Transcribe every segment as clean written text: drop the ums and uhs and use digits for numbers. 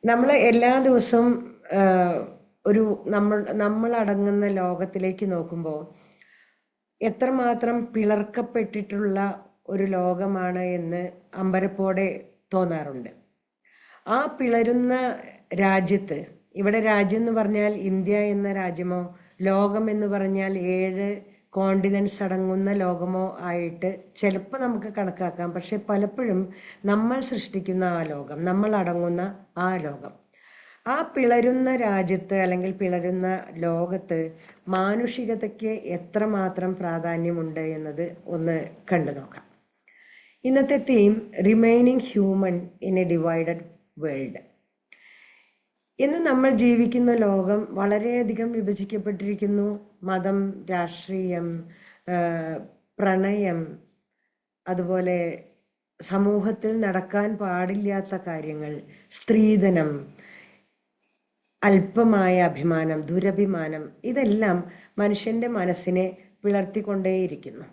നമ്മൾ എല്ലാ ദിവസവും ഒരു നമ്മളടങ്ങുന്ന ലോകത്തിലേക്ക് നോക്കുമ്പോൾ എത്രമാത്രം പിളർക്കപ്പെട്ടിട്ടുള്ള ഒരു ലോകമാണ് എന്ന് അമ്പരപ്പോടെ തോന്നാറുണ്ട്. ആ പിളരുന്ന രാജ്യത്ത്, ഇവിടെ രാജ്യം എന്ന് പറഞ്ഞാൽ ഇന്ത്യ എന്ന രാജ്യമോ ലോകം എന്ന് പറഞ്ഞാൽ 7 കോണ്ടിനെന്റ്സ് അടങ്ങുന്ന ലോകമോ ആയിട്ട് ചിലപ്പോൾ നമുക്ക് കണക്കാക്കാം. പക്ഷെ പലപ്പോഴും നമ്മൾ സൃഷ്ടിക്കുന്ന ആ ലോകം, നമ്മൾ അടങ്ങുന്ന ആ ലോകം, ആ പിളരുന്ന രാജ്യത്ത് അല്ലെങ്കിൽ പിളരുന്ന ലോകത്ത് മാനുഷികതയ്ക്ക് എത്രമാത്രം പ്രാധാന്യമുണ്ട് എന്നത് ഒന്ന് കണ്ടു നോക്കാം. ഇന്നത്തെ theme remaining human in A divided world. ഇന്ന് നമ്മൾ ജീവിക്കുന്ന ലോകം വളരെയധികം വിഭജിക്കപ്പെട്ടിരിക്കുന്നു. മതം, രാഷ്ട്രീയം, പ്രണയം, അതുപോലെ സമൂഹത്തിൽ നടക്കാൻ പാടില്ലാത്ത കാര്യങ്ങൾ, സ്ത്രീധനം, അല്പമായ അഭിമാനം, ദുരഭിമാനം, ഇതെല്ലാം മനുഷ്യന്റെ മനസ്സിനെ പിളർത്തിക്കൊണ്ടേയിരിക്കുന്നു.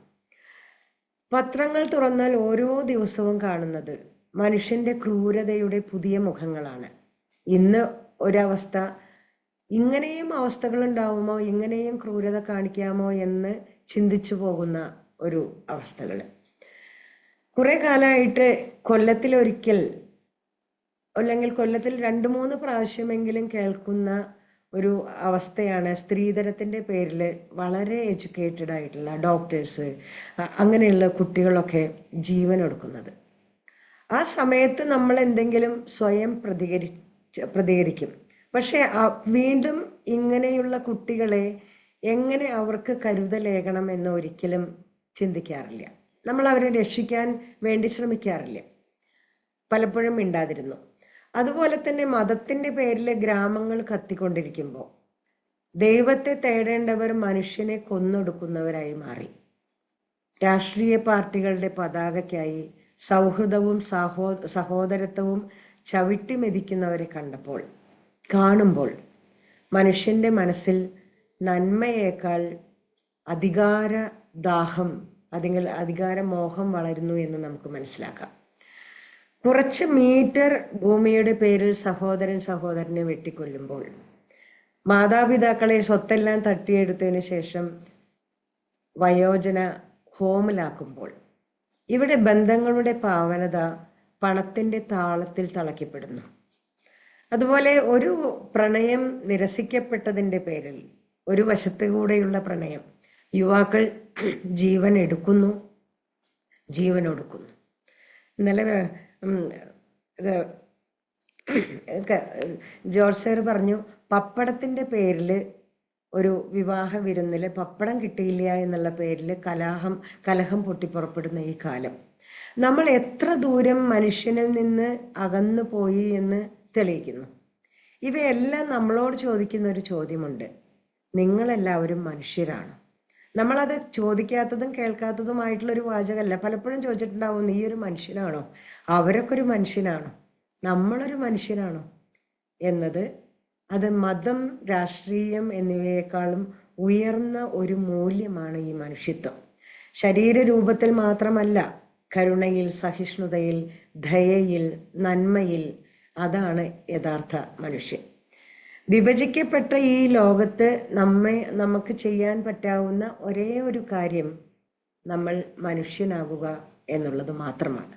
പത്രങ്ങൾ തുറന്നാൽ ഓരോ ദിവസവും കാണുന്നത് മനുഷ്യന്റെ ക്രൂരതയുടെ പുതിയ മുഖങ്ങളാണ്. ഇന്ന് ഒരവസ്ഥ, ഇങ്ങനെയും അവസ്ഥകൾ ഉണ്ടാവുമോ, ഇങ്ങനെയും ക്രൂരത കാണിക്കാമോ എന്ന് ചിന്തിച്ചു പോകുന്ന ഒരു അവസ്ഥകൾ. കുറെ കാലമായിട്ട് കൊല്ലത്തിലൊരിക്കൽ അല്ലെങ്കിൽ കൊല്ലത്തിൽ 2-3 പ്രാവശ്യമെങ്കിലും കേൾക്കുന്ന ഒരു അവസ്ഥയാണ് സ്ത്രീധനത്തിൻ്റെ പേരിൽ വളരെ എഡ്യൂക്കേറ്റഡ് ആയിട്ടുള്ള ഡോക്ടേഴ്സ്, അങ്ങനെയുള്ള കുട്ടികളൊക്കെ ജീവൻ എടുക്കുന്നത്. ആ സമയത്ത് നമ്മൾ എന്തെങ്കിലും സ്വയം പ്രതികരിക്കും. പക്ഷെ വീണ്ടും ഇങ്ങനെയുള്ള കുട്ടികളെ എങ്ങനെ അവർക്ക് കരുതലേകണം എന്ന് ഒരിക്കലും ചിന്തിക്കാറില്ല. നമ്മൾ അവരെ രക്ഷിക്കാൻ വേണ്ടി ശ്രമിക്കാറില്ല, പലപ്പോഴും മിണ്ടാതിരുന്നു. അതുപോലെ തന്നെ മതത്തിന്റെ പേരിൽ ഗ്രാമങ്ങൾ കത്തിക്കൊണ്ടിരിക്കുമ്പോൾ ദൈവത്തെ തേടേണ്ടവർ മനുഷ്യനെ കൊന്നൊടുക്കുന്നവരായി മാറി. രാഷ്ട്രീയ പാർട്ടികളുടെ പതാകയ്ക്കായി സൗഹൃദവും സഹോദരത്വവും ചവിട്ടി മെതിക്കുന്നവരെ കാണുമ്പോൾ മനുഷ്യന്റെ മനസ്സിൽ നന്മയേക്കാൾ അധികാരദാഹം, അല്ലെങ്കിൽ അധികാരമോഹം വളരുന്നു എന്ന് നമുക്ക് മനസ്സിലാക്കാം. കുറച്ച് മീറ്റർ ഭൂമിയുടെ പേരിൽ സഹോദരനെ വെട്ടിക്കൊല്ലുമ്പോൾ, മാതാപിതാക്കളെ സ്വത്തെല്ലാം തട്ടിയെടുത്തതിന് ശേഷം വയോജന ഹോമിലാക്കുമ്പോൾ, ഇവിടെ ബന്ധങ്ങളുടെ പാവനത പണത്തിന്റെ താളത്തിൽ തളയ്ക്കപ്പെടുന്നു. അതുപോലെ ഒരു പ്രണയം നിരസിക്കപ്പെട്ടതിൻ്റെ പേരിൽ, ഒരു വശത്തു കൂടെയുള്ള പ്രണയം, യുവാക്കൾ ജീവൻ എടുക്കുന്നു, ജീവൻ ഒടുക്കുന്നു. ഇന്നലെ ജോർജ് സർ പറഞ്ഞു, പപ്പടത്തിന്റെ പേരിൽ ഒരു വിവാഹ വിരുന്നില് പപ്പടം കിട്ടിയില്ല എന്നുള്ള പേരിൽ കലഹം പൊട്ടിപ്പുറപ്പെടുന്ന ഈ കാലം നമ്മൾ എത്ര ദൂരം മനുഷ്യനിൽ നിന്ന് അകന്നു പോയി എന്ന് തെളിയിക്കുന്നു. ഇവയെല്ലാം നമ്മളോട് ചോദിക്കുന്ന ഒരു ചോദ്യമുണ്ട്: നിങ്ങളെല്ലാവരും മനുഷ്യരാണ്. നമ്മളത് ചോദിക്കാത്തതും കേൾക്കാത്തതുമായിട്ടുള്ളൊരു വാചകമല്ല. പലപ്പോഴും ചോദിച്ചിട്ടുണ്ടാവും, നീ ഒരു മനുഷ്യനാണോ, അവരൊക്കെ ഒരു മനുഷ്യനാണോ, നമ്മളൊരു മനുഷ്യനാണോ എന്നത്. അത് മതം, രാഷ്ട്രീയം എന്നിവയെക്കാളും ഉയർന്ന ഒരു മൂല്യമാണ് ഈ മനുഷ്യത്വം. ശരീരരൂപത്തിൽ മാത്രമല്ല, കരുണയിൽ, സഹിഷ്ണുതയിൽ, ദയയിൽ, നന്മയിൽ. അതാണ് യഥാർത്ഥ മനുഷ്യൻ. വിഭജിക്കപ്പെട്ട ഈ ലോകത്ത് നമുക്ക് ചെയ്യാൻ പറ്റാവുന്ന ഒരേ ഒരു കാര്യം നമ്മൾ മനുഷ്യനാകുക എന്നുള്ളത് മാത്രമാണ്.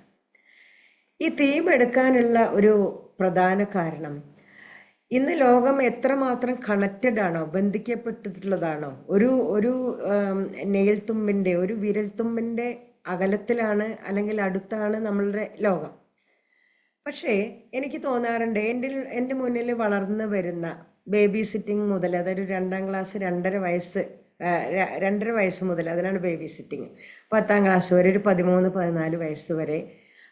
ഈ തീം എടുക്കാനുള്ള ഒരു പ്രധാന കാരണം, ഇന്ന് ലോകം എത്രമാത്രം കണക്റ്റഡ് ആണോ, ബന്ധിക്കപ്പെട്ടിട്ടുള്ളതാണോ. ഒരു നെയിൽ തുമ്പിന്റെ, ഒരു വിരൽ തുമ്പിന്റെ അകലത്തിലാണ് അല്ലെങ്കിൽ അടുത്താണ് നമ്മളുടെ ലോകം. പക്ഷേ എനിക്ക് തോന്നാറുണ്ട്, എൻ്റെ മുന്നിൽ വളർന്നു വരുന്ന ബേബി സിറ്റിംഗ് മുതൽ, അതൊരു 2ാം ക്ലാസ് 2.5 വയസ്സ് മുതൽ, അതിനാണ് ബേബി സിറ്റിംഗ്, 10ാം ക്ലാസ് വരെ, ഒരു 13-14 വയസ്സ് വരെ,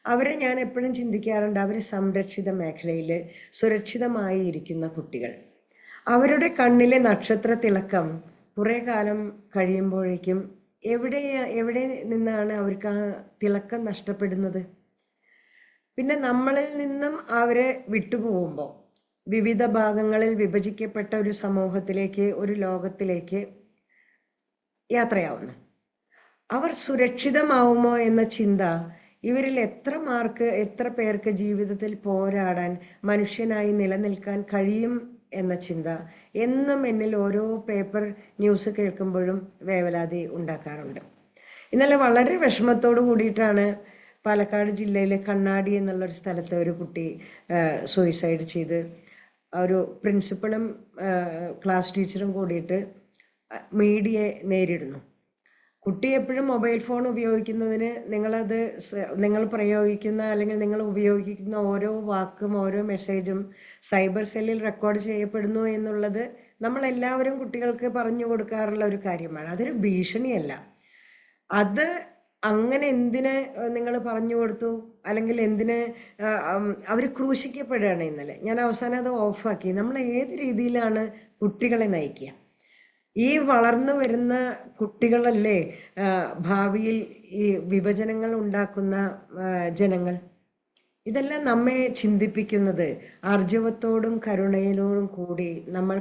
അവരെ ഞാൻ എപ്പോഴും ചിന്തിക്കാറുണ്ട്, അവർ സംരക്ഷിത മേഖലയിൽ സുരക്ഷിതമായി ഇരിക്കുന്ന കുട്ടികൾ. അവരുടെ കണ്ണിലെ നക്ഷത്ര തിളക്കം കുറേ കാലം കഴിയുമ്പോഴേക്കും എവിടെ നിന്നാണ് അവർക്ക് ആ തിളക്കം നഷ്ടപ്പെടുന്നത്? പിന്നെ നമ്മളിൽ നിന്നും അവരെ വിട്ടുപോകുമ്പോൾ വിവിധ ഭാഗങ്ങളിൽ വിഭജിക്കപ്പെട്ട ഒരു സമൂഹത്തിലേക്ക്, ഒരു ലോകത്തിലേക്ക് യാത്രയാവുന്നു. അവർ സുരക്ഷിതമാവുമോ എന്ന ചിന്ത ഇവരിൽ എത്ര പേർക്ക് ജീവിതത്തിൽ പോരാടാൻ, മനുഷ്യനായി നിലനിൽക്കാൻ കഴിയും എന്ന ചിന്ത എന്നും എന്നിൽ ഓരോ പേപ്പർ ന്യൂസ് കേൾക്കുമ്പോഴും വേവലാതി ഉണ്ടാക്കാറുണ്ട്. ഇന്നലെ വളരെ വിഷമത്തോടു കൂടിയിട്ടാണ് പാലക്കാട് ജില്ലയിലെ കണ്ണാടി എന്നുള്ളൊരു സ്ഥലത്ത് ഒരു കുട്ടി സൂയിസൈഡ് ചെയ്ത്, ഒരു പ്രിൻസിപ്പളും ക്ലാസ് ടീച്ചറും കൂടിയിട്ട് മീഡിയയെ നേരിടുന്നു. കുട്ടി എപ്പോഴും മൊബൈൽ ഫോൺ ഉപയോഗിക്കുന്നതിന് നിങ്ങൾ പ്രയോഗിക്കുന്ന അല്ലെങ്കിൽ നിങ്ങൾ ഉപയോഗിക്കുന്ന ഓരോ വാക്കും ഓരോ മെസ്സേജും സൈബർ സെല്ലിൽ റെക്കോർഡ് ചെയ്യപ്പെടുന്നു എന്നുള്ളത് നമ്മളെല്ലാവരും കുട്ടികൾക്ക് പറഞ്ഞു കൊടുക്കാറുള്ള ഒരു കാര്യമാണ്. അതൊരു ഭീഷണിയല്ല. അത് അങ്ങനെ എന്തിന് നിങ്ങൾ പറഞ്ഞു കൊടുത്തു, അല്ലെങ്കിൽ എന്തിന് അവർ ക്രൂശിക്കപ്പെടുകയാണ്. ഇന്നലെ ഞാൻ അവസാനം അത് ഓഫാക്കി. നമ്മൾ ഏത് രീതിയിലാണ് കുട്ടികളെ നയിക്കുക? ഈ വളർന്നു വരുന്ന കുട്ടികളല്ലേ ഭാവിയിൽ ഈ വിഭജനങ്ങൾ ഉണ്ടാക്കുന്ന ജനങ്ങൾ. ഇതെല്ലാം നമ്മെ ചിന്തിപ്പിക്കുന്നത് ആർജവത്തോടും കരുണയോടും കൂടി നമ്മൾ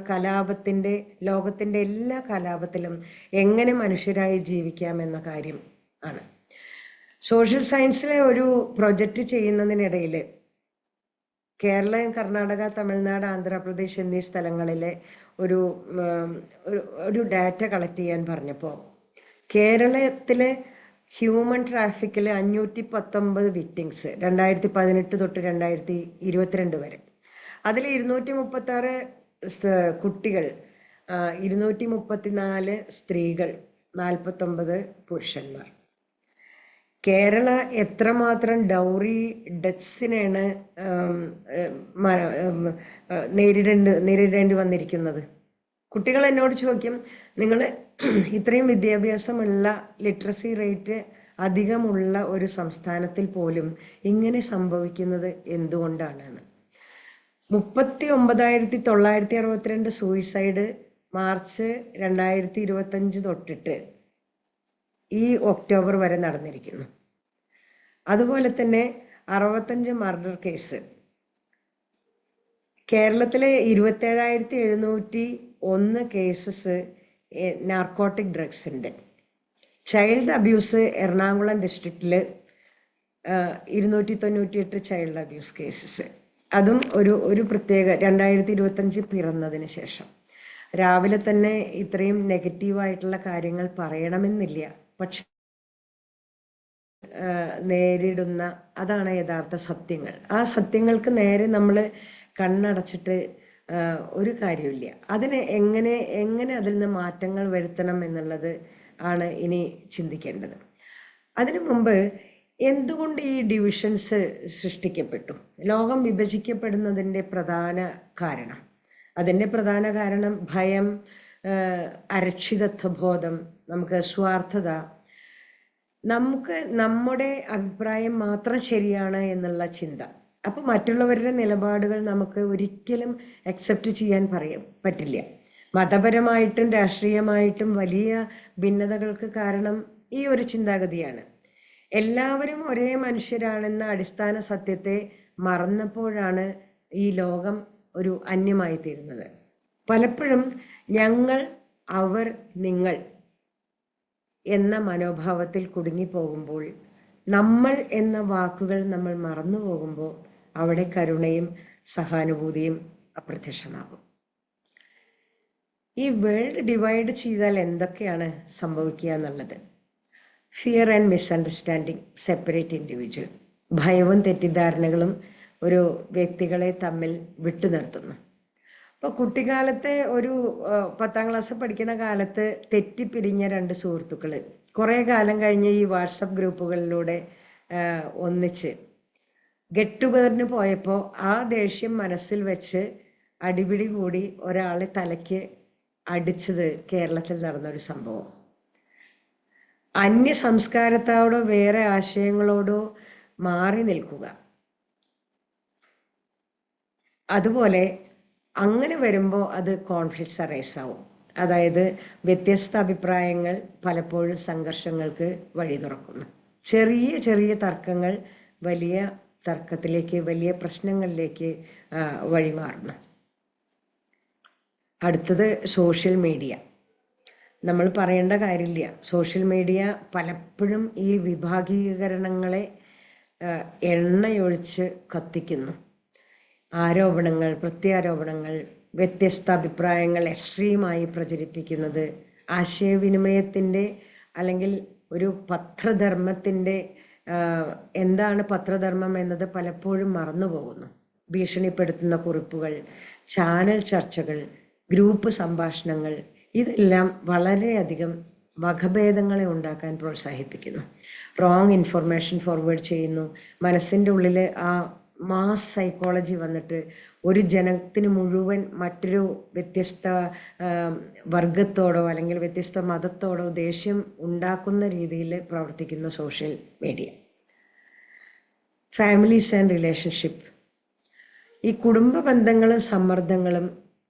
ലോകത്തിൻ്റെ എല്ലാ കലാപത്തിലും എങ്ങനെ മനുഷ്യരായി ജീവിക്കാമെന്ന കാര്യം ആണ്. സോഷ്യൽ സയൻസിലെ ഒരു പ്രൊജക്റ്റ് ചെയ്യുന്നതിനിടയിൽ കേരളം, കർണാടക, തമിഴ്നാട്, ആന്ധ്രാപ്രദേശ് എന്നീ സ്ഥലങ്ങളിലെ ഒരു ഡാറ്റ കളക്ട് ചെയ്യാൻ പറഞ്ഞപ്പോൾ കേരളത്തിലെ ഹ്യൂമൻ ട്രാഫിക്കിൽ 519 വിക്ടിംസ് 2018 തൊട്ട് 2022 വരെ. അതിൽ 236 കുട്ടികൾ, 234 സ്ത്രീകൾ, 49 പുരുഷന്മാർ. കേരള എത്രമാത്രം ഡൗറി ഡെത്ത്സിനെയാണ് നേരിടേണ്ടി വന്നിരിക്കുന്നത്? കുട്ടികൾ എന്നോട് ചോദിക്കും, നിങ്ങൾ ഇത്രയും വിദ്യാഭ്യാസമുള്ള, ലിറ്ററസി റേറ്റ് അധികമുള്ള ഒരു സംസ്ഥാനത്തിൽ പോലും ഇങ്ങനെ സംഭവിക്കുന്നത് എന്തുകൊണ്ടാണെന്ന്. 39,962 സൂയിസൈഡ് മാർച്ച് 2025 തൊട്ടിട്ട് ഈ ഒക്ടോബർ വരെ നടന്നിരിക്കുന്നു. അതുപോലെ തന്നെ 65 മർഡർ കേസ്. കേരളത്തിലെ 27,701 കേസസ് നാർക്കോട്ടിക് ഡ്രഗ്സിൻ്റെ. ചൈൽഡ് അബ്യൂസ് എറണാകുളം ഡിസ്ട്രിക്റ്റിൽ 298 ചൈൽഡ് അബ്യൂസ് കേസസ്. അതും ഒരു പ്രത്യേക 2025 പിറന്നതിന് ശേഷം. രാവിലെ തന്നെ ഇത്രയും നെഗറ്റീവായിട്ടുള്ള കാര്യങ്ങൾ പറയണമെന്നില്ല, പക്ഷെ നേരിടുന്ന അതാണ് യഥാർത്ഥ സത്യങ്ങൾ. ആ സത്യങ്ങൾക്ക് നേരെ നമ്മൾ കണ്ണടച്ചിട്ട് ഒരു കാര്യമില്ല. അതിനെ എങ്ങനെ അതിൽ നിന്ന് മാറ്റങ്ങൾ വരുത്തണം എന്നുള്ളത് ആണ് ഇനി ചിന്തിക്കേണ്ടത്. അതിനു മുമ്പ് എന്തുകൊണ്ട് ഈ ഡിവിഷൻസ് സൃഷ്ടിക്കപ്പെട്ടു? ലോകം വിഭജിക്കപ്പെടുന്നതിൻ്റെ പ്രധാന കാരണം ഭയം, അരക്ഷിതത്വബോധം, നമുക്ക് സ്വാർത്ഥത, നമുക്ക് നമ്മുടെ അഭിപ്രായം മാത്രം ശരിയാണ് എന്നുള്ള ചിന്ത. അപ്പം മറ്റുള്ളവരുടെ നിലപാടുകൾ നമുക്ക് ഒരിക്കലും അക്സെപ്റ്റ് ചെയ്യാൻ പറ്റില്ല. മതപരമായിട്ടും രാഷ്ട്രീയമായിട്ടും വലിയ ഭിന്നതകൾക്ക് കാരണം ഈ ഒരു ചിന്താഗതിയാണ്. എല്ലാവരും ഒരേ മനുഷ്യരാണെന്ന അടിസ്ഥാന സത്യത്തെ മറന്നപ്പോഴാണ് ഈ ലോകം ഒരു അന്യമായി തീരുന്നത്. പലപ്പോഴും ഞങ്ങൾ, അവർ, നിങ്ങൾ എന്ന മനോഭാവത്തിൽ കുടുങ്ങിപ്പോകുമ്പോൾ, നമ്മൾ എന്ന വാക്കുകൾ നമ്മൾ മറന്നു പോകുമ്പോൾ അവിടെ കരുണയും സഹാനുഭൂതിയും അപ്രത്യക്ഷമാകും. ഈ വേൾഡ് ഡിവൈഡ് ചെയ്താൽ എന്തൊക്കെയാണ് സംഭവിക്കുക എന്നുള്ളത്? Fear and misunderstanding separate individual. ഭയവും തെറ്റിദ്ധാരണകളും ഒരു വ്യക്തികളെ തമ്മിൽ വിട്ടു നിർത്തുന്നു. അപ്പോൾ കുട്ടിക്കാലത്തെ ഒരു 10ാം ക്ലാസ് പഠിക്കുന്ന കാലത്ത് തെറ്റിപ്പിരിഞ്ഞ 2 സുഹൃത്തുക്കൾ കുറേ കാലം കഴിഞ്ഞ് ഈ വാട്സപ്പ് ഗ്രൂപ്പുകളിലൂടെ ഒന്നിച്ച് ഗെറ്റ് ടുഗദറിന് പോയപ്പോൾ ആ ദേഷ്യം മനസ്സിൽ വെച്ച് അടിപിടി കൂടി ഒരാളെ തലയ്ക്ക് അടിച്ചത് കേരളത്തിൽ നടന്നൊരു സംഭവം. അന്യ സംസ്കാരത്തോടോ വേറെ ആശയങ്ങളോടോ മാറി നിൽക്കുക. അതുപോലെ അങ്ങനെ വരുമ്പോൾ അത് കോൺഫ്ലിക്ട്സ് അറൈസ് ആവും. അതായത് വ്യത്യസ്ത അഭിപ്രായങ്ങൾ പലപ്പോഴും സംഘർഷങ്ങൾക്ക് വഴി തുറക്കുന്നു. ചെറിയ ചെറിയ തർക്കങ്ങൾ വലിയ തർക്കത്തിലേക്ക്, വലിയ പ്രശ്നങ്ങളിലേക്ക് വഴിമാറുന്നു. അടുത്തത് സോഷ്യൽ മീഡിയ. നമ്മൾ പറയേണ്ട കാര്യമില്ല, സോഷ്യൽ മീഡിയ പലപ്പോഴും ഈ വിഭാഗീകരണങ്ങളെ എണ്ണയൊഴിച്ച് കത്തിക്കുന്നു. ആരോപണങ്ങൾ, പ്രത്യാരോപണങ്ങൾ, വ്യത്യസ്ത അഭിപ്രായങ്ങൾ എക്സ്ട്രീമായി പ്രചരിപ്പിക്കുന്നത് ആശയവിനിമയത്തിൻ്റെ അല്ലെങ്കിൽ ഒരു പത്രധർമ്മത്തിൻ്റെ എന്താണ് പത്രധർമ്മം എന്നത് പലപ്പോഴും മറന്നുപോകുന്നു. ഭീഷണിപ്പെടുത്തുന്ന കുറിപ്പുകൾ, ചാനൽ ചർച്ചകൾ, ഗ്രൂപ്പ് സംഭാഷണങ്ങൾ, ഇതെല്ലാം വളരെയധികം വകഭേദങ്ങളെ ഉണ്ടാക്കാൻ പ്രോത്സാഹിപ്പിക്കുന്നു. റോങ് ഇൻഫർമേഷൻ ഫോർവേഡ് ചെയ്യുന്നു. മനസ്സിൻ്റെ ഉള്ളിൽ ആ മാസ് സൈക്കോളജി വന്നിട്ട് ഒരു ജനത്തിന് മുഴുവൻ മറ്റൊരു വ്യത്യസ്ത വർഗത്തോടോ അല്ലെങ്കിൽ വ്യത്യസ്ത മതത്തോടോ ദേഷ്യം ഉണ്ടാക്കുന്ന രീതിയിൽ പ്രവർത്തിക്കുന്ന social media. Families and relationship, ഈ കുടുംബ ബന്ധങ്ങളും സമ്മർദ്ദങ്ങളും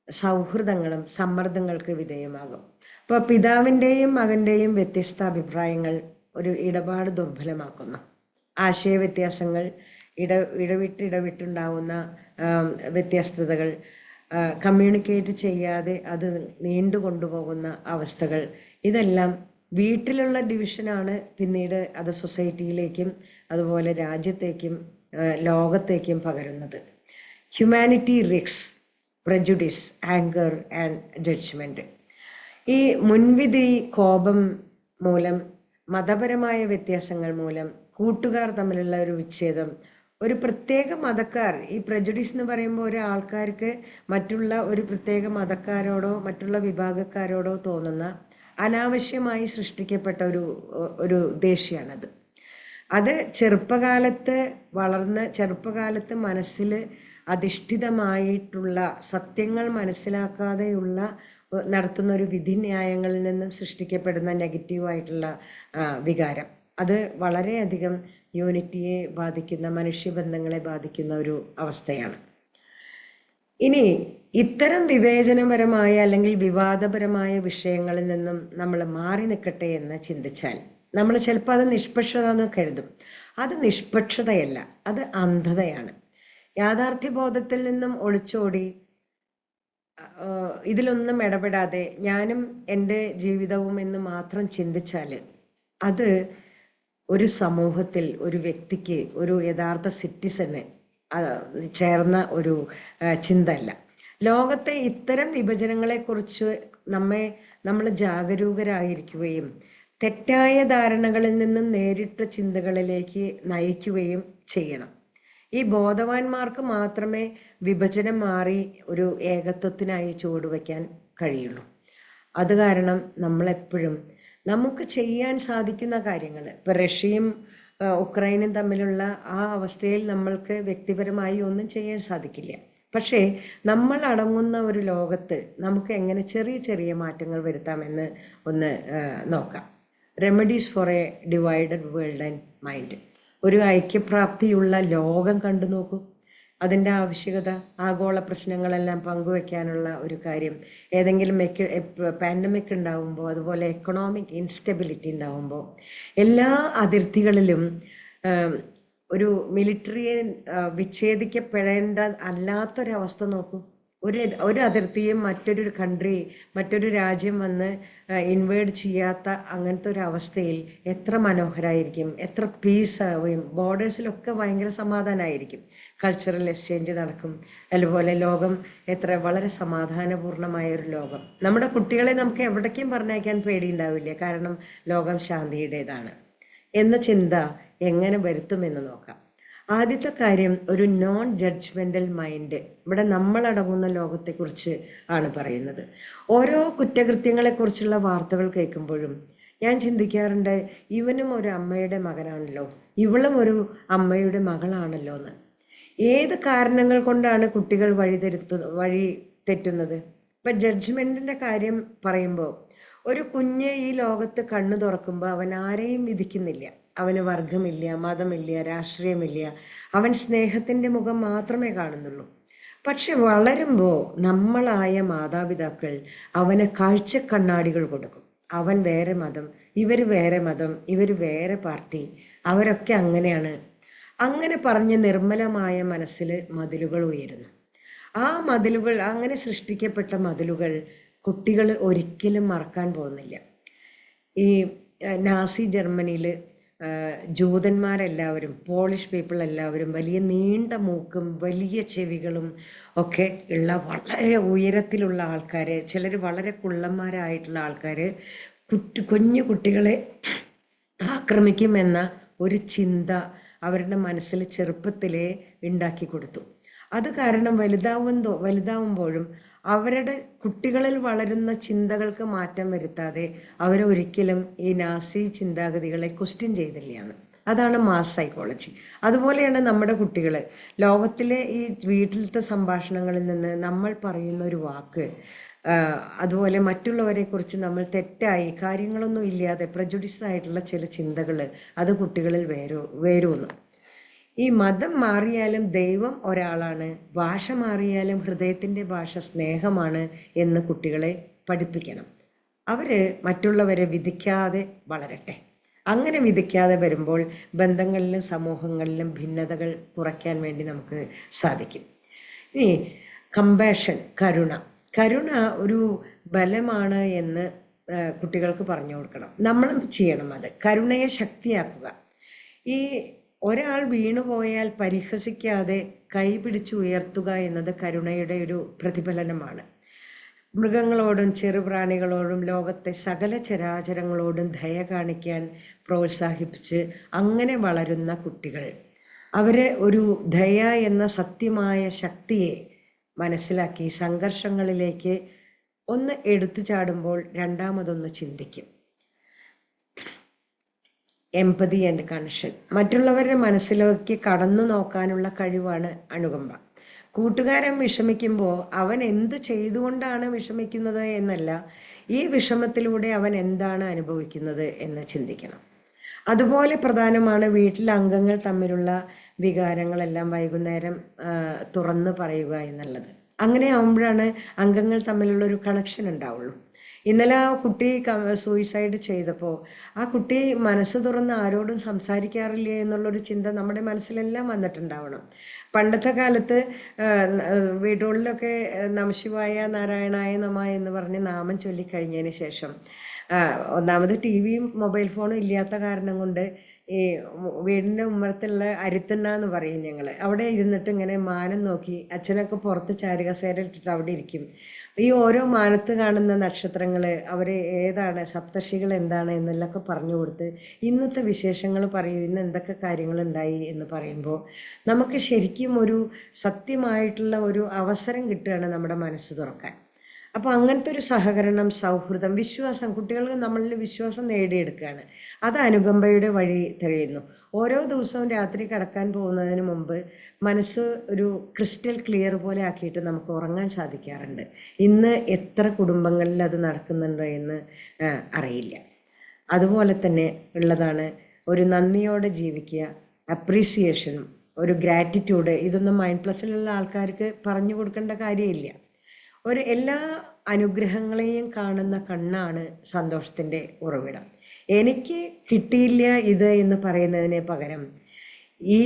സൗഹൃദങ്ങളും സമ്മർദ്ദങ്ങൾക്ക് വിധേയമാകും. അപ്പോൾ പിതാവിൻ്റെയും മകൻ്റെയും വ്യത്യസ്ത അഭിപ്രായങ്ങൾ ഒരു ഇടപാട് ദുർബലമാക്കുന്നു. ആശയവ്യത്യാസങ്ങൾ, ഇടവിട്ടുണ്ടാവുന്ന വ്യത്യസ്തതകൾ, കമ്മ്യൂണിക്കേറ്റ് ചെയ്യാതെ അത് നീണ്ടുകൊണ്ടുപോകുന്ന അവസ്ഥകൾ, ഇതെല്ലാം വീട്ടിലുള്ള ഡിവിഷനാണ് പിന്നീട് അത് സൊസൈറ്റിയിലേക്കും അതുപോലെ രാജ്യത്തേക്കും ലോകത്തേക്കും പകരുന്നത്. Humanity risk, prejudice, anger and judgement. ഈ മുൻവിധി, കോപം മൂലം, മതപരമായ വ്യത്യാസങ്ങൾ മൂലം, കൂട്ടുകാർ തമ്മിലുള്ള ഒരു വിച്ഛേദം, ഒരു പ്രത്യേക മതക്കാർ, ഈ പ്രജുഡിസ് എന്ന് പറയുമ്പോൾ ഒരു ആൾക്കാർക്ക് മറ്റുള്ള ഒരു പ്രത്യേക മതക്കാരോടോ മറ്റുള്ള വിഭാഗക്കാരോടോ തോന്നുന്ന അനാവശ്യമായി സൃഷ്ടിക്കപ്പെട്ട ഒരു ദേഷ്യമാണത്. അത് ചെറുപ്പകാലത്ത് മനസ്സിൽ അധിഷ്ഠിതമായിട്ടുള്ള സത്യങ്ങൾ മനസ്സിലാക്കാതെയുള്ള നടത്തുന്ന ഒരു വിധിന്യായങ്ങളിൽ നിന്നും സൃഷ്ടിക്കപ്പെടുന്ന നെഗറ്റീവായിട്ടുള്ള വികാരം. അത് വളരെയധികം യൂണിറ്റിയെ ബാധിക്കുന്ന, മനുഷ്യബന്ധങ്ങളെ ബാധിക്കുന്ന ഒരു അവസ്ഥയാണ്. ഇനി ഇത്തരം വിവേചനപരമായ അല്ലെങ്കിൽ വിവാദപരമായ വിഷയങ്ങളിൽ നിന്നും നമ്മൾ മാറി നിൽക്കട്ടെ എന്ന് ചിന്തിച്ചാൽ നമ്മൾ ചിലപ്പോൾ അത് നിഷ്പക്ഷത എന്ന് കരുതും. അത് നിഷ്പക്ഷതയല്ല, അത് അന്ധതയാണ്. യാഥാർത്ഥ്യബോധത്തിൽ നിന്നും ഒളിച്ചോടി ഇതിലൊന്നും ഇടപെടാതെ ഞാനും എൻ്റെ ജീവിതവും എന്ന് മാത്രം ചിന്തിച്ചാൽ അത് ഒരു സമൂഹത്തിൽ ഒരു വ്യക്തിക്ക്, ഒരു യഥാർത്ഥ സിറ്റിസന് ചേർന്ന ഒരു ചിന്തയല്ല. ലോകത്തെ ഇത്തരം വിഭജനങ്ങളെക്കുറിച്ച് നമ്മൾ ജാഗരൂകരായിരിക്കുകയും തെറ്റായ ധാരണകളിൽ നിന്നും നേരിട്ട ചിന്തകളിലേക്ക് നയിക്കുകയും ചെയ്യണം. ഈ ബോധവാന്മാർക്ക് മാത്രമേ വിഭജനം മാറി ഒരു ഏകത്വത്തിനായി ചുവടുവയ്ക്കാൻ കഴിയുള്ളൂ. അത് കാരണം നമ്മളെപ്പോഴും നമുക്ക് ചെയ്യാൻ സാധിക്കുന്ന കാര്യങ്ങൾ, ഇപ്പം റഷ്യയും ഉക്രൈനും തമ്മിലുള്ള ആ അവസ്ഥയിൽ നമ്മൾക്ക് വ്യക്തിപരമായി ഒന്നും ചെയ്യാൻ സാധിക്കില്ല. പക്ഷേ നമ്മൾ അടങ്ങുന്ന ഒരു ലോകത്ത് നമുക്ക് എങ്ങനെ ചെറിയ ചെറിയ മാറ്റങ്ങൾ വരുത്താമെന്ന് ഒന്ന് നോക്കാം. Remedies four A divided world and mind. ഒരു ഐക്യപ്രാപ്തിയുള്ള ലോകം കണ്ടു നോക്കൂ. അതിൻ്റെ ആവശ്യകത, ആഗോള പ്രശ്നങ്ങളെല്ലാം പങ്കുവെക്കാനുള്ള ഒരു കാര്യം, ഏതെങ്കിലും പാൻഡമിക് ഉണ്ടാവുമ്പോൾ, അതുപോലെ എക്കണോമിക് ഇൻസ്റ്റെബിലിറ്റി ഉണ്ടാവുമ്പോൾ, എല്ലാ അതിർത്തികളിലും ഒരു മിലിറ്ററിയെ വിച്ഛേദിക്കപ്പെടേണ്ട അല്ലാത്തൊരവസ്ഥ നോക്കൂ. ഒരു അതിർത്തിയും മറ്റൊരു രാജ്യം വന്ന് ഇൻവേഡ് ചെയ്യാത്ത അങ്ങനത്തെ ഒരു അവസ്ഥയിൽ എത്ര മനോഹരമായിരിക്കും, എത്ര പീസാവും. ബോർഡേഴ്സിലൊക്കെ ഭയങ്കര സമാധാനമായിരിക്കും, കൾച്ചറൽ എക്സ്ചേഞ്ച് നടക്കും. അതുപോലെ ലോകം വളരെ സമാധാനപൂർണമായ ഒരു ലോകം. നമ്മുടെ കുട്ടികളെ നമുക്ക് എവിടേക്കും പറഞ്ഞയക്കാൻ പേടിയുണ്ടാവില്ല, കാരണം ലോകം ശാന്തിയുടേതാണ് എന്ന ചിന്ത എങ്ങനെ വരുത്തുമെന്ന് നോക്കാം. ആദ്യത്തെ കാര്യം, ഒരു നോൺ ജഡ്ജ്മെൻ്റൽ മൈൻഡ്. ഇവിടെ നമ്മളടങ്ങുന്ന ലോകത്തെക്കുറിച്ച് ആണ് പറയുന്നത്. ഓരോ കുറ്റകൃത്യങ്ങളെക്കുറിച്ചുള്ള വാർത്തകൾ കേൾക്കുമ്പോഴും ഞാൻ ചിന്തിക്കാറുണ്ട്, ഇവനും ഒരു അമ്മയുടെ മകനാണല്ലോ, ഇവളും ഒരു അമ്മയുടെ മകളാണല്ലോ എന്ന്. ഏത് കാരണങ്ങൾ കൊണ്ടാണ് കുട്ടികൾ വഴി തെറ്റുന്നത്? ഇപ്പം ജഡ്ജ്മെൻറ്റിൻ്റെ കാര്യം പറയുമ്പോൾ, ഒരു കുഞ്ഞ് ഈ ലോകത്ത് കണ്ണു തുറക്കുമ്പോൾ അവൻ ആരെയും വിധിക്കുന്നില്ല. അവന് വർഗമില്ല, മതമില്ല, രാഷ്ട്രീയമില്ല. അവൻ സ്നേഹത്തിൻ്റെ മുഖം മാത്രമേ കാണുന്നുള്ളൂ. പക്ഷെ വളരുമ്പോൾ നമ്മളായ മാതാപിതാക്കൾ അവന് കാഴ്ചക്കണ്ണാടികൾ കൊടുക്കും. അവൻ വേറെ മതം, ഇവർ വേറെ മതം, ഇവർ വേറെ പാർട്ടി, അവരൊക്കെ അങ്ങനെയാണ്. അങ്ങനെ പറഞ്ഞ് നിർമ്മലമായ മനസ്സിൽ മതിലുകൾ ഉയരുന്നു. ആ മതിലുകൾ, അങ്ങനെ സൃഷ്ടിക്കപ്പെട്ട മതിലുകൾ കുട്ടികൾ ഒരിക്കലും മറക്കാൻ പോകുന്നില്ല. ഈ നാസി ജർമ്മനിയിൽ ജൂതന്മാരെല്ലാവരും, പോളിഷ് പീപ്പിൾ എല്ലാവരും വലിയ നീണ്ട മൂക്കും വലിയ ചെവികളും ഒക്കെ ഉള്ള വളരെ ഉയരത്തിലുള്ള ആൾക്കാർ, ചിലർ വളരെ കുള്ളന്മാരായിട്ടുള്ള ആൾക്കാർ കുഞ്ഞു കുട്ടികളെ ആക്രമിക്കുമെന്ന ഒരു ചിന്ത അവരുടെ മനസ്സിൽ ചെറുപ്പത്തിലേ ഉണ്ടാക്കി കൊടുത്തു. അത് കാരണം വലുതാവുമ്പോഴും അവരുടെ കുട്ടികളിൽ വളരുന്ന ചിന്തകൾക്ക് മാറ്റം വരുത്താതെ അവരൊരിക്കലും ഈ നാസി ചിന്താഗതികളെ ക്വസ്റ്റ്യൻ ചെയ്തില്ല എന്ന്. അതാണ് മാസ് സൈക്കോളജി. അതുപോലെയാണ് നമ്മുടെ കുട്ടികൾ ലോകത്തിലെ ഈ വീട്ടിലത്തെ സംഭാഷണങ്ങളിൽ നിന്ന് നമ്മൾ പറയുന്ന ഒരു വാക്ക്, അതുപോലെ മറ്റുള്ളവരെ കുറിച്ച് നമ്മൾ തെറ്റായി കാര്യങ്ങളൊന്നും ഇല്ലാതെ പ്രജുഡിസ് ആയിട്ടുള്ള ചില ചിന്തകൾ അത് കുട്ടികളിൽ വേരൂന്നു. ഈ മതം മാറിയാലും ദൈവം ഒരാളാണ്, ഭാഷ മാറിയാലും ഹൃദയത്തിൻ്റെ ഭാഷ സ്നേഹമാണ് എന്ന് കുട്ടികളെ പഠിപ്പിക്കണം. അവർ മറ്റുള്ളവരെ വിധിക്കാതെ വളരട്ടെ. അങ്ങനെ വിധിക്കാതെ വരുമ്പോൾ ബന്ധങ്ങളിലും സമൂഹങ്ങളിലും ഭിന്നതകൾ കുറയ്ക്കാൻ വേണ്ടി നമുക്ക് സാധിക്കും. ഇനി കമ്പാഷൻ, കരുണ ഒരു ബലമാണ് എന്ന് കുട്ടികൾക്ക് പറഞ്ഞു കൊടുക്കണം. നമ്മളും ചെയ്യണം അത്. കരുണയെ ശക്തിയാക്കുക. ഈ ഒരാൾ വീണുപോയാൽ പരിഹസിക്കാതെ കൈപിടിച്ച് ഉയർത്തുക എന്നത് കരുണയുടെ ഒരു പ്രതിഫലനമാണ്. മൃഗങ്ങളോടും ചെറുപ്രാണികളോടും ലോകത്തെ സകല ചരാചരങ്ങളോടും ദയ കാണിക്കാൻ പ്രോത്സാഹിപ്പിച്ച് അങ്ങനെ വളരുന്ന കുട്ടികൾ അവരെ ഒരു ദയ എന്ന സത്യമായ ശക്തിയെ മനസ്സിലാക്കി സംഘർഷങ്ങളിലേക്ക് ഒന്ന് എടുത്തു ചാടുമ്പോൾ രണ്ടാമതൊന്ന് ചിന്തിക്കും. എംപതി ആൻഡ് കണക്ഷൻ, മറ്റുള്ളവരുടെ മനസ്സിലേക്ക് കടന്നു നോക്കാനുള്ള കഴിവാണ് അനുകമ്പ. കൂട്ടുകാരൻ വിഷമിക്കുമ്പോൾ അവൻ എന്ത് ചെയ്തുകൊണ്ടാണ് വിഷമിക്കുന്നത് എന്നല്ല, ഈ വിഷമത്തിലൂടെ അവൻ എന്താണ് അനുഭവിക്കുന്നത് എന്ന് ചിന്തിക്കണം. അതുപോലെ പ്രധാനമാണ് വീട്ടിലെ അംഗങ്ങൾ തമ്മിലുള്ള വികാരങ്ങളെല്ലാം വൈകുന്നേരം തുറന്നു പറയുക എന്നുള്ളത്. അങ്ങനെ ആകുമ്പോഴാണ് അംഗങ്ങൾ തമ്മിലുള്ള ഒരു കണക്ഷൻ ഉണ്ടാവുള്ളൂ. ഇന്നലെ ആ കുട്ടി സൂയിസൈഡ് ചെയ്തപ്പോൾ ആ കുട്ടി മനസ്സ് തുറന്ന് ആരോടും സംസാരിക്കാറില്ല എന്നുള്ളൊരു ചിന്ത നമ്മുടെ മനസ്സിലെല്ലാം വന്നിട്ടുണ്ടാവണം. പണ്ടത്തെ കാലത്ത് വീടുകളിലൊക്കെ നമശിവായ നാരായണായ നമ എന്ന് പറഞ്ഞ് നാമം ചൊല്ലിക്കഴിഞ്ഞതിന് ശേഷം, ഒന്നാമത് ടി വിയും മൊബൈൽ ഫോണും ഇല്ലാത്ത കാരണം കൊണ്ട് ഈ വീടിൻ്റെ ഉമ്മറത്തുള്ള അരിത്തുണ്ണ എന്ന് പറയും ഞങ്ങൾ, അവിടെ ഇരുന്നിട്ട് ഇങ്ങനെ മാനം നോക്കി, അച്ഛനൊക്കെ പുറത്ത് ചാരുകസേര ഇട്ടിട്ട് അവിടെ ഇരിക്കും. ഈ ഓരോ മാനത്ത് കാണുന്ന നക്ഷത്രങ്ങൾ, അവർ ഏതാണ്, സപ്തർഷികൾ എന്താണ് എന്നെല്ലൊക്കെ പറഞ്ഞു കൊടുത്ത് ഇന്നത്തെ വിശേഷങ്ങൾ പറയൂ, ഇന്ന് എന്തൊക്കെ കാര്യങ്ങളുണ്ടായി എന്ന് പറയുമ്പോൾ നമുക്ക് ശരിക്കും ഒരു സത്യമായിട്ടുള്ള ഒരു അവസരം കിട്ടുകയാണ് നമ്മുടെ മനസ്സ് തുറക്കാൻ. അപ്പോൾ അങ്ങനത്തെ ഒരു സഹകരണം, സൗഹൃദം, വിശ്വാസം, കുട്ടികൾക്ക് നമ്മളിൽ വിശ്വാസം നേടിയെടുക്കുകയാണ്. അത് അനുകമ്പയുടെ വഴി തെളിയുന്നു. ഓരോ ദിവസവും രാത്രി കിടക്കാൻ പോകുന്നതിന് മുമ്പ് മനസ്സ് ഒരു ക്രിസ്റ്റൽ ക്ലിയർ പോലെ ആക്കിയിട്ട് നമുക്ക് ഉറങ്ങാൻ സാധിക്കാറുണ്ട്. ഇന്ന് എത്ര കുടുംബങ്ങളിൽ അത് നടക്കുന്നുണ്ട് എന്ന് അറിയില്ല. അതുപോലെ തന്നെ ഉള്ളതാണ് ഒരു നന്ദിയോടെ ജീവിക്കുക, അപ്രീസിയേഷനും ഒരു ഗ്രാറ്റിറ്റ്യൂഡ്. ഇതൊന്നും മൈൻഡ് പ്ലസിലുള്ള ആൾക്കാർക്ക് പറഞ്ഞു കൊടുക്കേണ്ട കാര്യമില്ല. ഒരു എല്ലാ അനുഗ്രഹങ്ങളെയും കാണുന്ന കണ്ണാണ് സന്തോഷത്തിൻ്റെ ഉറവിടം. എനിക്ക് കിട്ടിയില്ല ഇത് എന്ന് പറയുന്നതിന് പകരം ഈ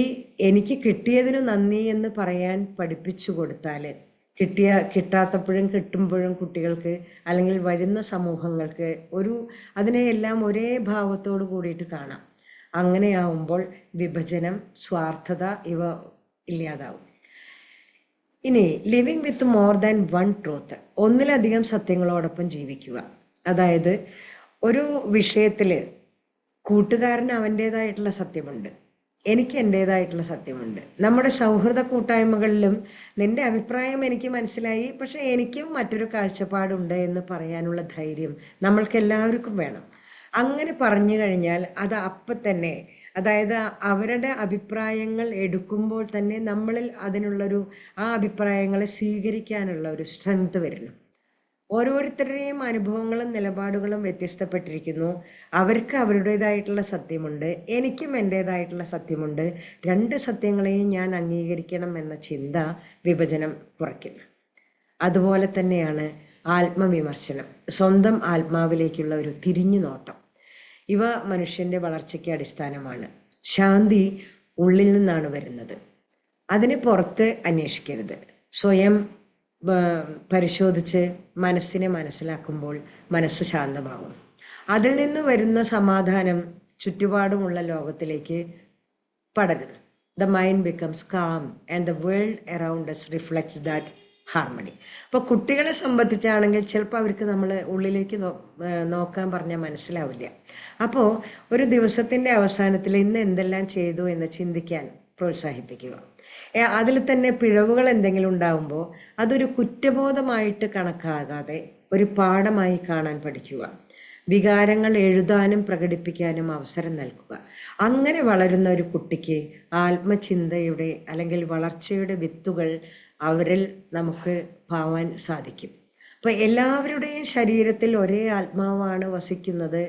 എനിക്ക് കിട്ടിയതിന് നന്ദി എന്ന് പറയാൻ പഠിപ്പിച്ചു കൊടുത്താൽ, കിട്ടാത്തപ്പോഴും കിട്ടുമ്പോഴും കുട്ടികൾക്ക് അല്ലെങ്കിൽ വരുന്ന സമൂഹങ്ങൾക്ക് അതിനെയെല്ലാം ഒരേ ഭാവത്തോട് കൂടിയിട്ട് കാണാം. അങ്ങനെയാവുമ്പോൾ വിഭജനം, സ്വാർത്ഥത ഇവ ഇല്ലാതാവും. ഇനി living with more than one truth, ഒന്നിലധികം സത്യങ്ങളോടൊപ്പം ജീവിക്കുക. അതായത് ഒരു വിഷയത്തിൽ കൂട്ടുകാരന് അവൻ്റേതായിട്ടുള്ള സത്യമുണ്ട്, എനിക്ക് എൻ്റേതായിട്ടുള്ള സത്യമുണ്ട്. നമ്മുടെ സൗഹൃദ കൂട്ടായ്മകളിലും നിൻ്റെ അഭിപ്രായം എനിക്ക് മനസ്സിലായി, പക്ഷെ എനിക്കും മറ്റൊരു കാഴ്ചപ്പാടുണ്ട് എന്ന് പറയാനുള്ള ധൈര്യം നമ്മൾക്ക് എല്ലാവർക്കും വേണം. അങ്ങനെ പറഞ്ഞു കഴിഞ്ഞാൽ അത് അപ്പം തന്നെ, അതായത് അവരുടെ അഭിപ്രായങ്ങൾ എടുക്കുമ്പോൾ തന്നെ നമ്മളിൽ ആ അഭിപ്രായങ്ങളെ സ്വീകരിക്കാനുള്ള ഒരു സ്ട്രെങ്ത് വരുന്നു. ഓരോരുത്തരുടെയും അനുഭവങ്ങളും നിലപാടുകളും വ്യത്യസ്തപ്പെട്ടിരിക്കുന്നു. അവർക്ക് അവരുടേതായിട്ടുള്ള സത്യമുണ്ട്, എനിക്കും എൻ്റേതായിട്ടുള്ള സത്യമുണ്ട്. രണ്ട് സത്യങ്ങളെയും ഞാൻ അംഗീകരിക്കണം എന്ന ചിന്ത വിഭജനം കുറയ്ക്കുന്നു. അതുപോലെ തന്നെയാണ് ആത്മവിമർശനം, സ്വന്തം ആത്മാവിലേക്കുള്ള ഒരു തിരിഞ്ഞു നോട്ടം. ഇവ മനുഷ്യൻ്റെ വളർച്ചയ്ക്ക് അടിസ്ഥാനമാണ്. ശാന്തി ഉള്ളിൽ നിന്നാണ് വരുന്നത്, അതിനെ പുറത്ത് അന്വേഷിക്കരുത്. സ്വയം പരിശോധിച്ച് മനസ്സിനെ മനസ്സിലാക്കുമ്പോൾ മനസ്സ് ശാന്തമാകും. അതിൽ നിന്ന് വരുന്ന സമാധാനം ചുറ്റുപാടുമുള്ള ലോകത്തിലേക്ക് പടരുന്നു. The mind becomes calm and the world around us reflects that harmony. അപ്പോൾ കുട്ടികളെ സംബന്ധിച്ചാണെങ്കിൽ ചിലപ്പോൾ അവർക്ക് നമ്മൾ ഉള്ളിലേക്ക് നോക്കാൻ പറഞ്ഞാൽ മനസ്സിലാവില്ല. അപ്പോൾ ഒരു ദിവസത്തിൻ്റെ അവസാനത്തിൽ ഇന്ന് എന്തെല്ലാം ചെയ്തു എന്ന് ചിന്തിക്കാൻ പ്രോത്സാഹിപ്പിക്കുക. അതിൽ തന്നെ പിഴവുകൾ എന്തെങ്കിലും ഉണ്ടാകുമ്പോൾ അതൊരു കുറ്റബോധമായിട്ട് കണക്കാകാതെ ഒരു പാഠമായി കാണാൻ പഠിക്കുക. വികാരങ്ങൾ എഴുതാനും പ്രകടിപ്പിക്കാനും അവസരം നൽകുക. അങ്ങനെ വളരുന്ന ഒരു കുട്ടിക്ക് ആത്മചിന്തയുടെ അല്ലെങ്കിൽ വളർച്ചയുടെ വിത്തുകൾ അവരിൽ നമുക്ക് പാവാൻ സാധിക്കും. അപ്പോൾ എല്ലാവരുടെയും ശരീരത്തിൽ ഒരേ ആത്മാവാണ് വസിക്കുന്നത്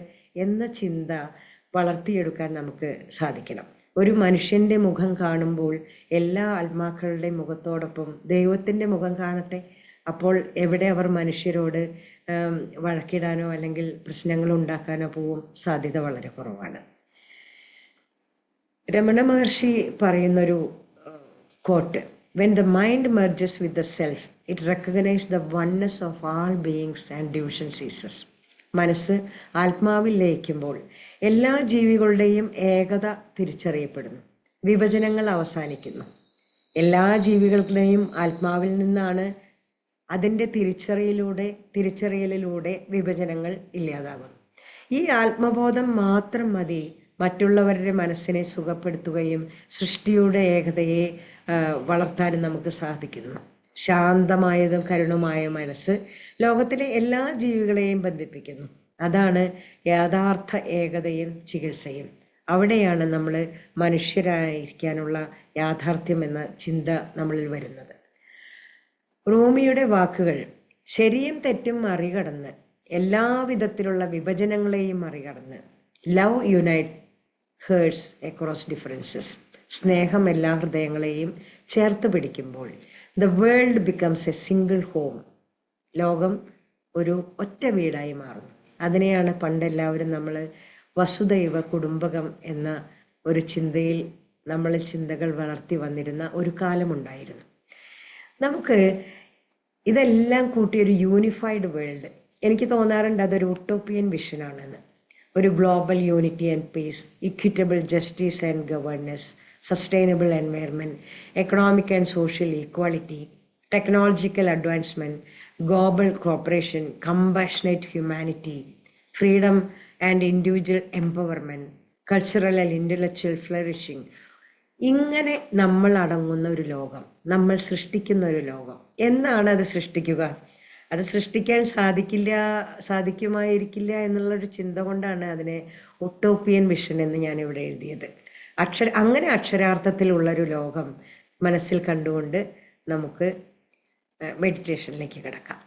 എന്ന ചിന്ത വളർത്തിയെടുക്കാൻ നമുക്ക് സാധിക്കണം. ഒരു മനുഷ്യൻ്റെ മുഖം കാണുമ്പോൾ എല്ലാ ആത്മാക്കളുടെ മുഖത്തോടൊപ്പം ദൈവത്തിൻ്റെ മുഖം കാണട്ടെ. അപ്പോൾ എവിടെ അവർ മനുഷ്യരോട് വഴക്കിടാനോ അല്ലെങ്കിൽ പ്രശ്നങ്ങൾ ഉണ്ടാക്കാനോ പോവും? സാധ്യത വളരെ കുറവാണ്. രമണ മഹർഷി പറയുന്നൊരു coat, when the mind merges with the self, it recognizes the oneness of all beings and division ceases. മനസ്സ് ആത്മാവിൽ ലയിക്കുമ്പോൾ എല്ലാ ജീവികളുടെയും ഏകത തിരിച്ചറിയപ്പെടുന്നു, വിഭജനങ്ങൾ അവസാനിക്കുന്നു. എല്ലാ ജീവികളുടെയും ആത്മാവിൽ നിന്നാണ് അതിൻ്റെ തിരിച്ചറിയലിലൂടെ വിഭജനങ്ങൾ ഇല്ലാതാകുന്നു. ഈ ആത്മബോധം മാത്രം മതി മറ്റുള്ളവരുടെ മനസ്സിനെ സുഖപ്പെടുത്തുകയും സൃഷ്ടിയുടെ ഏകതയെ വളർത്താനും നമുക്ക് സാധിക്കുന്നു. ശാന്തമായതും കരുണമായ മനസ്സ് ലോകത്തിലെ എല്ലാ ജീവികളെയും ബന്ധിപ്പിക്കുന്നു. അതാണ് യഥാർത്ഥ ഏകതയും ചികിത്സയും. അവിടെയാണ് നമ്മൾ മനുഷ്യരായിരിക്കാനുള്ള യാഥാർത്ഥ്യം എന്ന ചിന്ത നമ്മളിൽ വരുന്നത്. റൂമിയുടെ വാക്കുകൾ ശരിയും തെറ്റും മറികടന്ന്, എല്ലാവിധത്തിലുള്ള വിഭജനങ്ങളെയും മറികടന്ന്, ലവ് യുനൈറ്റ് ഹേർട്സ് അക്രോസ് ഡിഫറൻസസ്, സ്നേഹം എല്ലാ ഹൃദയങ്ങളെയും ചേർത്ത് പിടിക്കുമ്പോൾ the world becomes A single home, ലോകം ഒരു ഒറ്റ വീടായി മാറുന്നു. അതിനെയാണ് പണ്ടെല്ലാവരും നമ്മൾ വസുദൈവ കുടുംബകം എന്ന ഒരു ചിന്തയിൽ നമ്മളിൽ ചിന്തകൾ വളർത്തി വന്നിരുന്ന ഒരു കാലമുണ്ടായിരുന്നു. നമുക്ക് ഇതെല്ലാം കൂട്ടിയൊരു യൂണിഫൈഡ് വേൾഡ്, എനിക്ക് തോന്നാറുണ്ട് അതൊരു ഉട്ടോപ്പിയൻ വിഷനാണെന്ന്. ഒരു global unity and piece, equitable justice and governance, sustainable environment, economic and social equality, technological advancement, global corporation, compassionate humanity, freedom and individual empowerment, cultural and intellectual flourishing. ഇങ്ങനെ നമ്മൾ അടങ്ങുന്ന ഒരു ലോകം, നമ്മൾ സൃഷ്ടിക്കുന്ന ഒരു ലോകം. എന്നാണ് അത് സൃഷ്ടിക്കുക? അത് സൃഷ്ടിക്കാൻ സാധിക്കുമായിരിക്കില്ല എന്നുള്ളൊരു ചിന്ത കൊണ്ടാണ് അതിനെ ഉട്ടോപ്പിയൻ വിഷൻ എന്ന് ഞാനിവിടെ എഴുതിയത്. അങ്ങനെ അക്ഷരാർത്ഥത്തിലുള്ളൊരു ലോകം മനസ്സിൽ കണ്ടുകൊണ്ട് നമുക്ക് മെഡിറ്റേഷനിലേക്ക് കിടക്കാം.